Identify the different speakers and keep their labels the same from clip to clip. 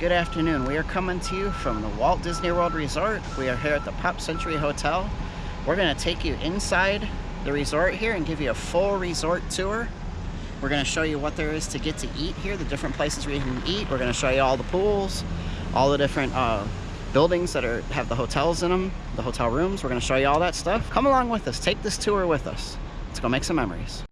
Speaker 1: Good afternoon. We are coming to you from the Walt Disney World Resort. We are here at the Pop Century Hotel. We're going to take you inside the resort here and give you a full resort tour. We're going to show you what there is to get to eat here, the different places where you can eat. We're going to show you all the pools, all the different buildings that have the hotels in them, the hotel rooms. We're going to show you all that stuff. Come along with us. Take this tour with us. Let's go make some memories.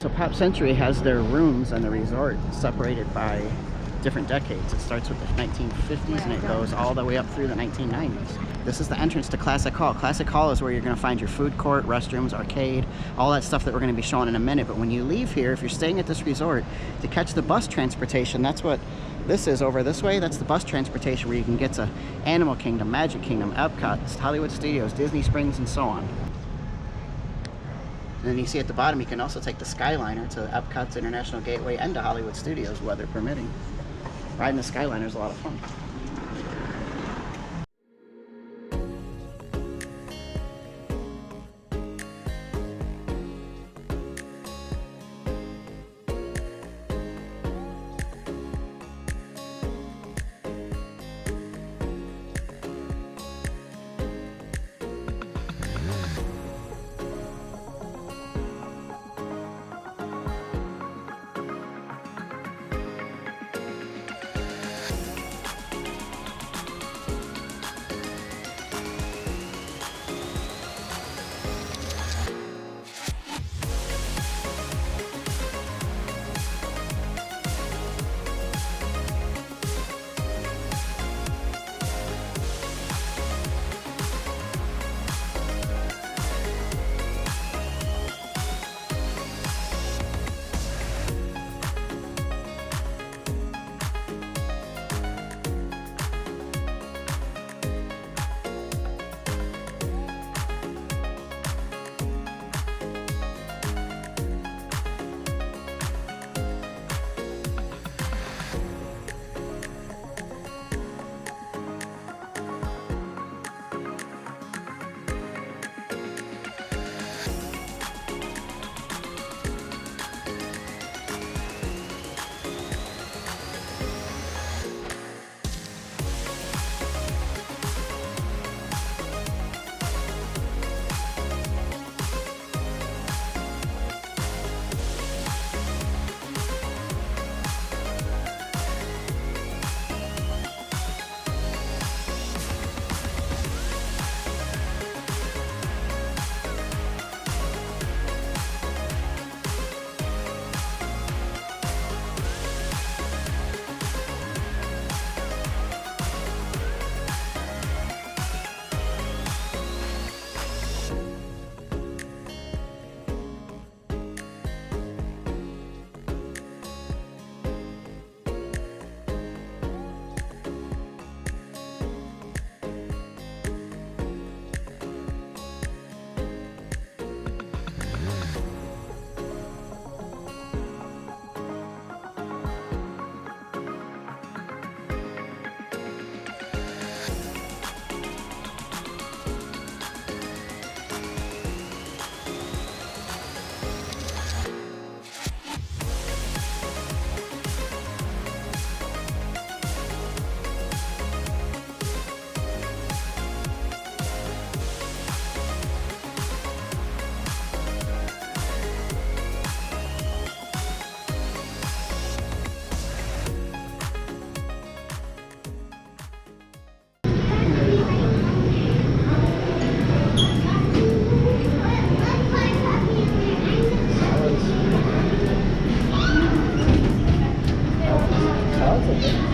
Speaker 1: So Pop Century has their rooms and the resort separated by different decades. It starts with the 1950s and it goes all the way up through the 1990s. This is the entrance to Classic Hall. Classic Hall is where you're going to find your food court, restrooms, arcade, all that stuff that we're going to be showing in a minute. But when you leave here, if you're staying at this resort, to catch the bus transportation, that's what this is over this way. That's the bus transportation where you can get to Animal Kingdom, Magic Kingdom, EPCOT, Hollywood Studios, Disney Springs, and so on. And then you see at the bottom, you can also take the Skyliner to EPCOT's International Gateway and to Hollywood Studios, weather permitting. Riding the Skyliner is a lot of fun.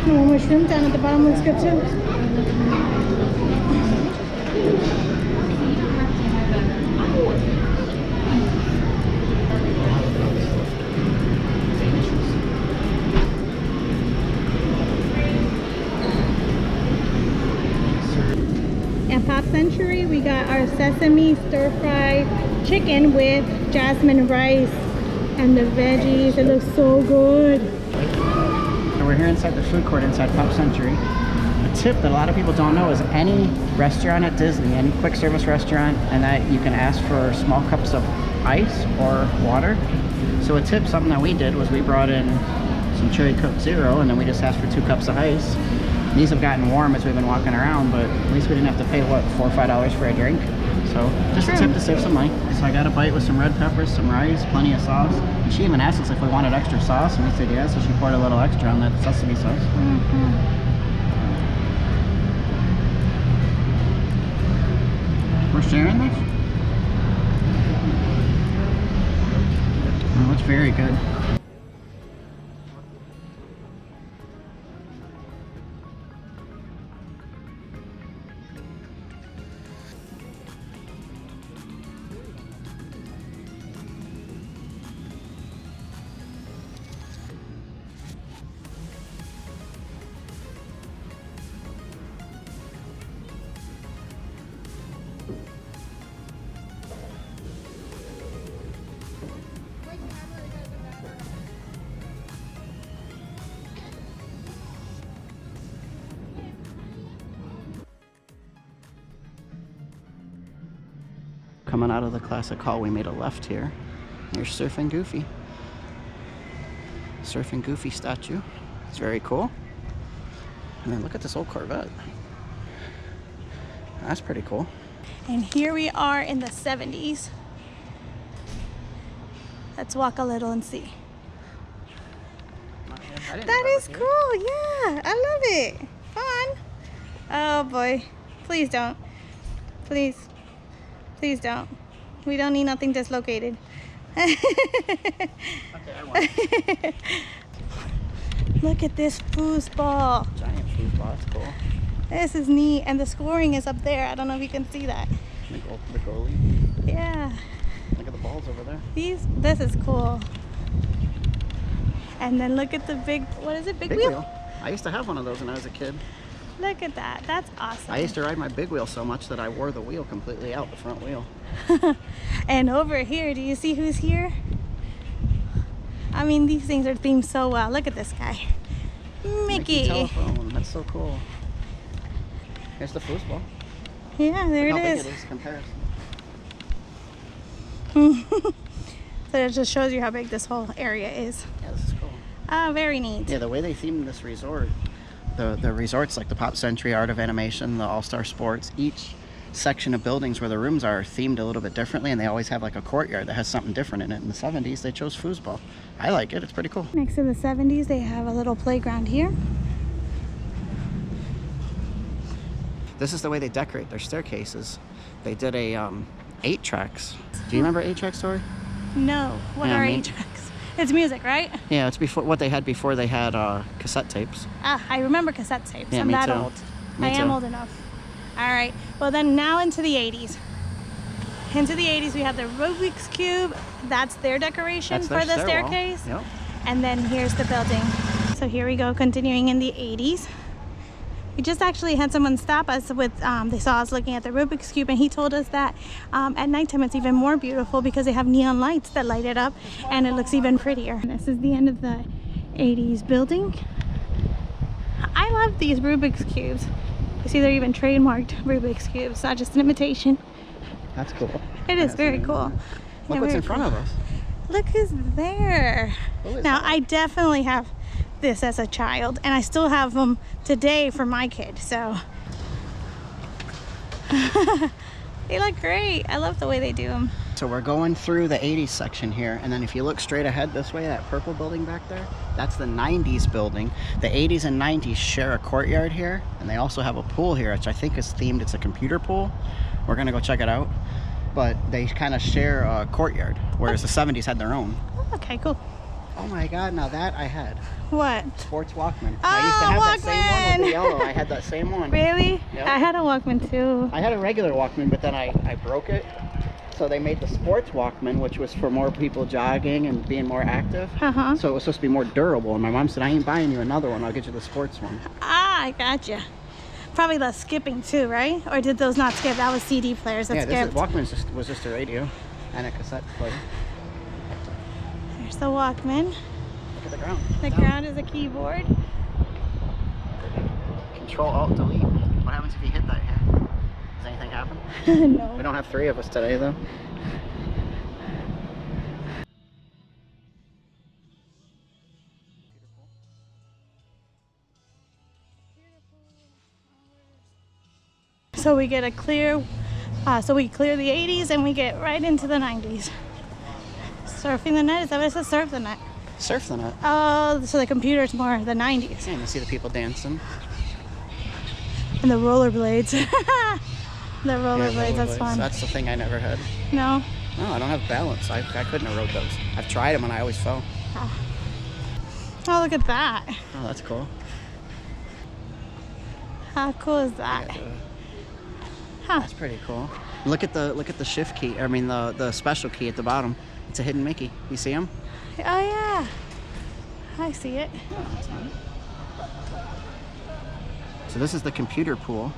Speaker 2: One more shrimp down at the bottom looks good too. At Pop Century, we got our sesame stir-fried chicken with jasmine rice and the veggies. It looks so good.
Speaker 1: So we're here inside the food court inside Pop Century. A tip that a lot of people don't know is any restaurant at Disney, any quick service restaurant, and that you can ask for small cups of ice or water. So a tip, something that we did was we brought in some cherry Coke Zero, and then we just asked for 2 cups of ice. These have gotten warm as we've been walking around, but at least we didn't have to pay, what, $4 or $5 for a drink. So just a tip to save some money. So I got a bite with some red peppers, some rice, plenty of sauce. And she even asked us if we wanted extra sauce, and we said yes, so she poured a little extra on that sesame sauce. We're sharing this? Oh, it's very good. Coming out of the classic hall, we made a left here. There's Surfing Goofy. Surfing Goofy statue. It's very cool. And then look at this old Corvette. That's pretty cool.
Speaker 2: And here we are in the 70s. Let's walk a little and see. That is cool, yeah. I love it. Fun. Oh boy. Please don't. Please. Please don't. We don't need nothing dislocated.
Speaker 1: Okay, I won.
Speaker 2: Look at this foosball.
Speaker 1: Giant foosball, that's cool.
Speaker 2: This is neat. And the scoring is up there. I don't know if you can see that.
Speaker 1: The goalie.
Speaker 2: Yeah.
Speaker 1: Look at the balls over there.
Speaker 2: This is cool. And then look at the big, what is it, big wheel?
Speaker 1: I used to have one of those when I was a kid.
Speaker 2: Look at that. That's awesome.
Speaker 1: I used to ride my big wheel so much that I wore the wheel completely out, the front wheel.
Speaker 2: And over here, do you see who's here? I mean, these things are themed so well. Look at this guy. Mickey.
Speaker 1: Telephone. That's so cool. Here's the foosball.
Speaker 2: Yeah, there
Speaker 1: Look
Speaker 2: it
Speaker 1: how
Speaker 2: is.
Speaker 1: big it is in comparison.
Speaker 2: So it just shows you how big this whole area is.
Speaker 1: Yeah, this is cool.
Speaker 2: Ah, very neat.
Speaker 1: Yeah, the way they themed this resort, the resorts like the Pop Century, Art of Animation, the All-Star Sports, each section of buildings where the rooms are themed a little bit differently, and they always have like a courtyard that has something different in it. In the 70s, they chose foosball. I like it. It's pretty cool.
Speaker 2: Next to the 70s, they have a little playground here.
Speaker 1: This is the way they decorate their staircases. They did a 8 tracks. Do you remember 8 track story?
Speaker 2: No. What are 8 tracks? It's music, right?
Speaker 1: Yeah, it's before what they had before they had cassette tapes.
Speaker 2: Ah, I remember cassette tapes.
Speaker 1: Yeah,
Speaker 2: I'm
Speaker 1: me
Speaker 2: that
Speaker 1: too.
Speaker 2: old.
Speaker 1: Me
Speaker 2: I
Speaker 1: too.
Speaker 2: am old enough. All right. Well, then now into the 80s. Into the 80s, we have the Rubik's Cube. That's their decoration
Speaker 1: That's their
Speaker 2: for the
Speaker 1: stairwell.
Speaker 2: staircase.
Speaker 1: Yep.
Speaker 2: And then here's the building. So here we go, continuing in the 80s. We just actually had someone stop us with, they saw us looking at the Rubik's Cube, and he told us that at nighttime it's even more beautiful because they have neon lights that light it up and it looks even prettier. And this is the end of the 80s building. I love these Rubik's Cubes. You see they're even trademarked Rubik's Cubes, not just an imitation.
Speaker 1: That's cool.
Speaker 2: It is very cool.
Speaker 1: Look
Speaker 2: Yeah,
Speaker 1: what's
Speaker 2: very
Speaker 1: in front
Speaker 2: cool.
Speaker 1: of us.
Speaker 2: Look who's there.
Speaker 1: Who is
Speaker 2: Now
Speaker 1: that?
Speaker 2: I definitely have this as a child, and I still have them today for my kid, so they look great. I love the way they do them.
Speaker 1: So we're going through the 80s section here, and then if you look straight ahead this way, that purple building back there, that's the 90s building. The 80s and 90s share a courtyard here, and they also have a pool here, which I think is themed. It's a computer pool. We're gonna go check it out, but they kind of share a courtyard, whereas the 70s had their own.
Speaker 2: Okay, cool.
Speaker 1: Oh my God, now that I had.
Speaker 2: What?
Speaker 1: Sports Walkman. I used to have that same one with the yellow. I had that same one.
Speaker 2: Really?
Speaker 1: Yep.
Speaker 2: I had a Walkman too.
Speaker 1: I had a regular Walkman, but then I broke it. So they made the Sports Walkman, which was for more people jogging and being more active.
Speaker 2: Uh-huh.
Speaker 1: So it was supposed to be more durable. And my mom said, I ain't buying you another one. I'll get you the sports one.
Speaker 2: Ah, I gotcha. Probably less skipping too, right? Or did those not skip? That was CD players that
Speaker 1: Yeah,
Speaker 2: skipped.
Speaker 1: Walkman was just a radio and a cassette player.
Speaker 2: There's the Walkman.
Speaker 1: Look at the ground.
Speaker 2: The
Speaker 1: Down.
Speaker 2: ground is a keyboard.
Speaker 1: Can you Control-Alt-Delete. What happens if you hit that here? Does anything happen?
Speaker 2: No.
Speaker 1: We don't have 3 of us today, though.
Speaker 2: So we get a clear, so we clear the 80s and we get right into the 90s. Surfing the net, is that what it says? Surf the net.
Speaker 1: Surf the net.
Speaker 2: Oh, so the computer's more the 90s.
Speaker 1: Yeah, you see the people dancing.
Speaker 2: And the rollerblades. The rollerblades, that's fun.
Speaker 1: That's the thing I never had.
Speaker 2: No?
Speaker 1: No, I don't have balance. I couldn't have rode those. I've tried them and I always fell.
Speaker 2: Oh, look at that.
Speaker 1: Oh, that's cool.
Speaker 2: How cool is that? Huh.
Speaker 1: That's pretty cool. Look at the shift key. I mean the special key at the bottom. It's a hidden Mickey. You see him?
Speaker 2: Oh yeah. I see it.
Speaker 1: So this is the computer pool.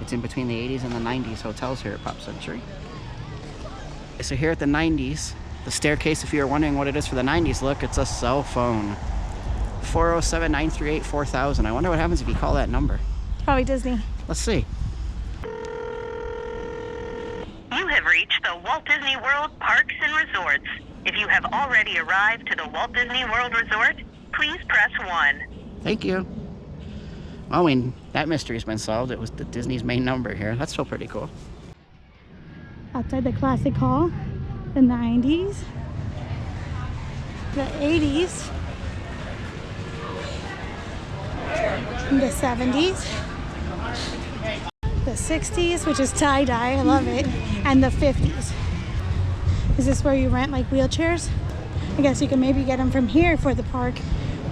Speaker 1: It's in between the 80s and the 90s hotels here at Pop Century. So here at the 90s, the staircase, if you're wondering what it is for the 90s, look, it's a cell phone. 407-938-4000. I wonder what happens if you call that number.
Speaker 2: Probably Disney.
Speaker 1: Let's see.
Speaker 3: You have reached the Walt Disney World Parks and Resorts. If you have already arrived to the Walt Disney World Resort, please press 1.
Speaker 1: Thank you. Well, I mean, that mystery's been solved. It was the Disney's main number here. That's still pretty cool.
Speaker 2: Outside the Classic Hall, the 90s, the 80s, the 70s, the 60s, which is tie-dye, I love it, and the 50s. Is this where you rent like wheelchairs? I guess you can maybe get them from here for the park,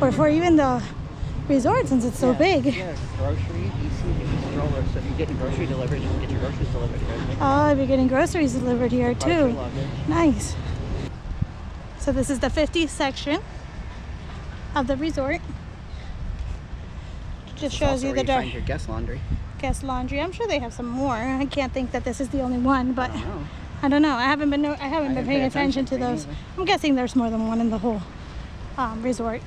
Speaker 2: or for even the resort since it's so big.
Speaker 1: Yeah, grocery, stroller. So if you're getting grocery delivered, you can get your groceries delivered here.
Speaker 2: Oh, if you're getting groceries delivered here too. Nice. So this is the 50s section of the resort. Just shows you the door.
Speaker 1: Find your guest laundry.
Speaker 2: Guest laundry. I'm sure they have some more. I can't think that this is the only one, but I don't know. I haven't been paying attention to those. I'm guessing there's more than one in the whole resort.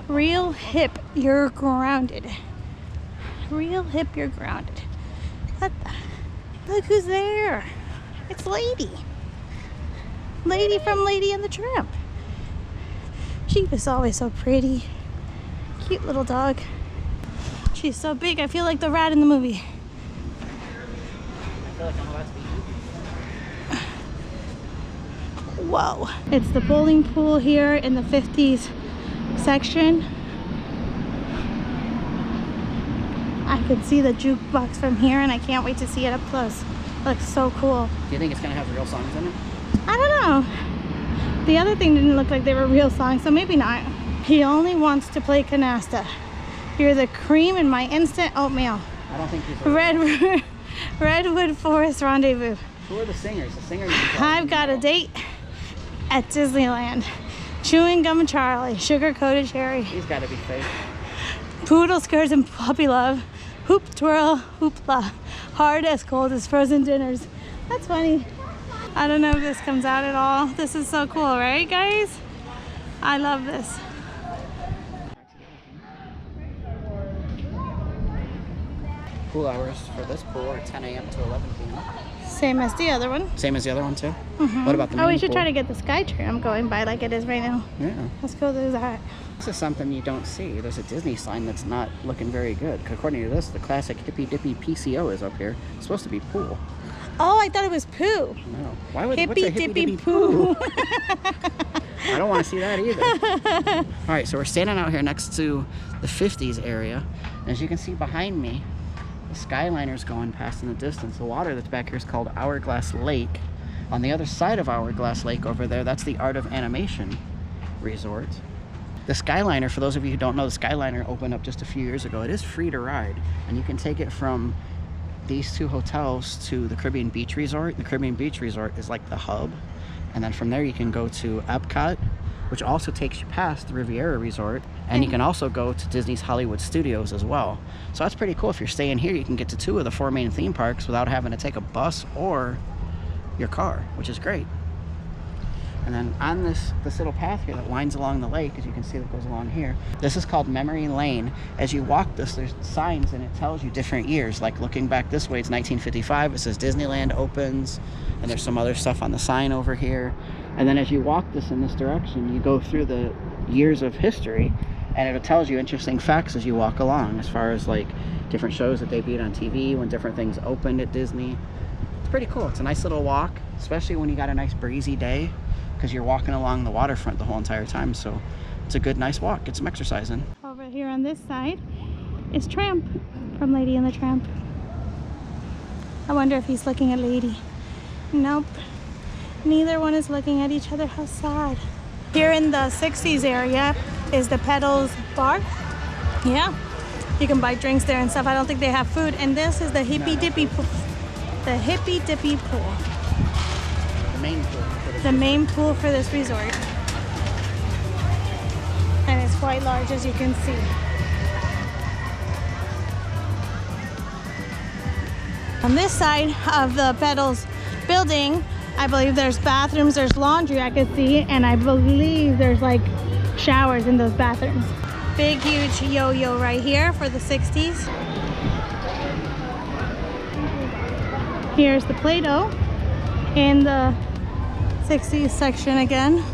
Speaker 2: Real hip, you're grounded. Real hip, you're grounded. What the? Look who's there. It's Lady. Lady from Lady and the Tramp. She was always so pretty. Cute little dog. She's so big, I feel like the rat in the movie.
Speaker 1: I feel like I'm about to be eaten.
Speaker 2: Whoa. It's the bowling pool here in the 50s section. I can see the jukebox from here and I can't wait to see it up close. It looks so cool.
Speaker 1: Do you think it's gonna have real songs in it?
Speaker 2: I don't know. The other thing didn't look like they were real songs, so maybe not. He only wants to play canasta. You're the cream in my instant oatmeal.
Speaker 1: I don't think he's
Speaker 2: Redwood Forest Rendezvous.
Speaker 1: Who are the singers? The singers.
Speaker 2: I've got a date at Disneyland. Chewing Gum Charlie, Sugar Coated Cherry.
Speaker 1: He's got to be fake.
Speaker 2: Poodle Skirts and Puppy Love. Hoop Twirl, Hoopla. Hard as cold as frozen dinners. That's funny. I don't know if this comes out at all. This is so cool, right guys? I love this.
Speaker 1: Pool hours for this pool are 10 a.m. to 11 p.m.
Speaker 2: Same as the other one.
Speaker 1: Same as the other one too? What about the main
Speaker 2: Oh, we should
Speaker 1: pool?
Speaker 2: try to get the Sky Tram going by like it is right now.
Speaker 1: Yeah.
Speaker 2: Let's go do that.
Speaker 1: This is something you don't see. There's a Disney sign that's not looking very good. According to this, the classic Hippy Dippy PCO is up here. It's supposed to be pool.
Speaker 2: Oh, I thought it was poo.
Speaker 1: No. Why would what's
Speaker 2: Hippy
Speaker 1: a Hippy
Speaker 2: Dippy
Speaker 1: Dippy
Speaker 2: poo.
Speaker 1: I don't want to see that either. All right, so we're standing out here next to the 50s area. And as you can see behind me, the Skyliner's going past in the distance. The water that's back here is called Hourglass Lake. On the other side of Hourglass Lake over there, that's the Art of Animation Resort. The Skyliner, for those of you who don't know, the Skyliner opened up just a few years ago. It is free to ride, and you can take it from these two hotels to the Caribbean Beach Resort. The Caribbean Beach Resort is like the hub, and then from there you can go to EPCOT, which also takes you past the Riviera Resort, and you can also go to Disney's Hollywood Studios as well. So that's pretty cool. If you're staying here, you can get to 2 of the 4 main theme parks without having to take a bus or your car, which is great. And then on this little path here that winds along the lake, as you can see, that goes along here, this is called Memory Lane. As you walk this, there's signs and it tells you different years. Like looking back this way, it's 1955. It says Disneyland opens, and there's some other stuff on the sign over here. And then as you walk this in this direction, you go through the years of history, and it tells you interesting facts as you walk along, as far as like different shows that debuted on TV, when different things opened at Disney. It's pretty cool. It's a nice little walk, especially when you got a nice breezy day, because you're walking along the waterfront the whole entire time. So it's a good, nice walk. Get some exercise in.
Speaker 2: Over here on this side is Tramp from Lady and the Tramp. I wonder if he's looking at Lady. Nope. Neither one is looking at each other. How sad. Here in the 60s area is the Pedals Bar. Yeah. You can buy drinks there and stuff. I don't think they have food. And this is the Hippy Dippy pool. The Hippy Dippy pool.
Speaker 1: The main pool.
Speaker 2: The main pool for this resort. And it's quite large, as you can see. On this side of the Pedals building, I believe there's bathrooms, there's laundry I could see, and I believe there's like showers in those bathrooms. Big, huge yo-yo right here for the 60s. Here's the Play-Doh in the 60s section again.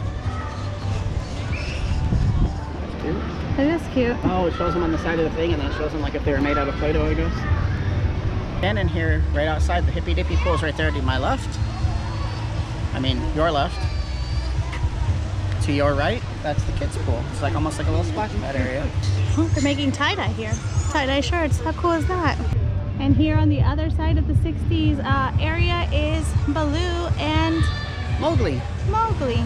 Speaker 1: That's cute.
Speaker 2: It is cute.
Speaker 1: Oh, it shows them on the side of the thing, and then it shows them like if they were made out of Play-Doh, I guess. And in here, right outside, the Hippy Dippy pool is right there to my left. I mean, your left. To your right, that's the kids' pool. It's like almost like a little splash pad area.
Speaker 2: Oh, they're making tie-dye here. Tie-dye shirts. How cool is that? And here on the other side of the 60s area is Baloo and
Speaker 1: Mowgli.
Speaker 2: Mowgli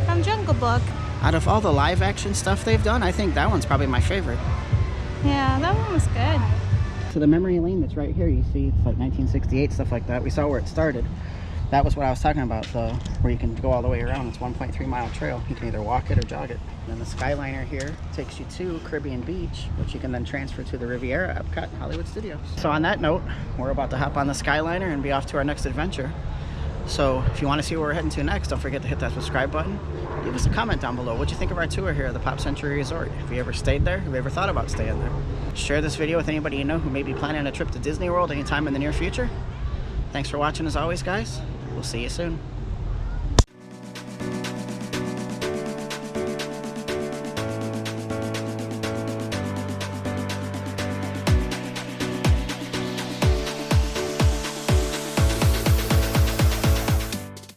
Speaker 2: from Jungle Book.
Speaker 1: Out of all the live action stuff they've done, I think that one's probably my favorite.
Speaker 2: Yeah, that one was good.
Speaker 1: So the memory lane that's right here, you see it's like 1968, stuff like that. We saw where it started. That was what I was talking about, where you can go all the way around. It's 1.3 mile trail. You can either walk it or jog it. And then the Skyliner here takes you to Caribbean Beach, which you can then transfer to the Riviera, EPCOT, and Hollywood Studios. So on that note, we're about to hop on the Skyliner and be off to our next adventure. So if you want to see where we're heading to next, don't forget to hit that subscribe button. Leave us a comment down below. What'd you think of our tour here at the Pop Century Resort? Have you ever stayed there? Have you ever thought about staying there? Share this video with anybody you know who may be planning a trip to Disney World anytime in the near future. Thanks for watching as always, guys. We'll see you soon.